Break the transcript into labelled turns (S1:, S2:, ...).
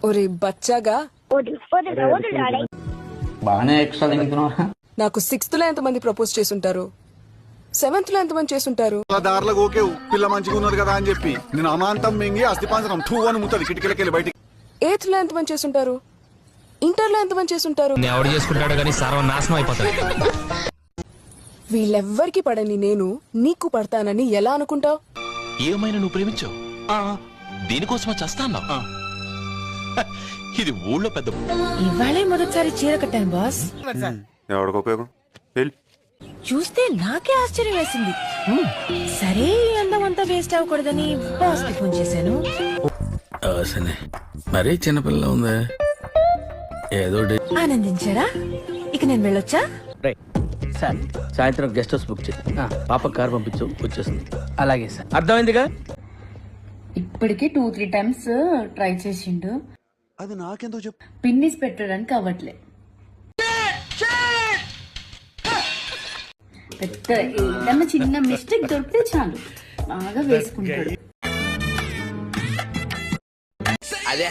S1: ఒరే బచ్చాగా,
S2: బాగానే ఎక్స్ట్రా తింటున్నావా?
S1: నాకు 6th లో ఎంతమంది ప్రపోజ్ చేసుంటారు, 7th లో ఎంతమంది చేసుంటారు?
S3: దారిలో ఓకేవు పిల్ల మంచిగా ఉన్నది కదా అని చెప్పి నేను అమాంతం మింగి అస్థిపాంజరం టూ అని ముట్టది కిటికీలకెళ్ళి బయటికి.
S1: 8th లో ఎంతమంది చేసుంటారు, ఇంటర్ లో ఎంతమంది చేసుంటారు?
S4: ఎవడు చేసుకుంటాడు కానీ సర్వనాశనం అయిపోతాడు.
S1: వీళ్ళెవ్వరికి పడని నేను నీకు పడతానని ఎలా అనుకుంటావు?
S5: ఏమైనా నువ్వు ప్రేమించావు, దీనికోసమా చేస్తా అన్నావు? ఇది ఊళ్ళో పెద్ద
S6: ఇవాళే మొదటిసారి చీర కట్టాను బాస్.
S3: ఎవరికి ఉపయోగం?
S6: చూస్తే నాకే ఆశ్చర్యం వేసింది. సరే ఈ అందం అంతా వేస్ట్ అవ్వకూడదని బాస్ కి ఫోన్ చేశాను.
S4: మరీ చిన్నపిల్ల ఉందా? ఏదో
S6: ఆనందించారా? ఇక నేను వెళ్ళొచ్చా?
S2: సార్ సాయంత్రం గెస్ట్ హౌస్ బుక్ చేసి పాప కార్ పంపించు, వచ్చేస్తుంది. అలాగే సార్, అర్థమైందిగా.
S7: ఇప్పటికే 2-3 టైమ్స్ ట్రై చేసిండు.
S3: అది నాకెందుకు చెప్పు.
S7: పిన్నిస్ పెట్టడానికి అవ్వట్లే. పెద్ద ఏదన్నా చిన్న మిస్టేక్ దొరికితే చాలు బాగా వేసుకుంటాడు.
S4: అదే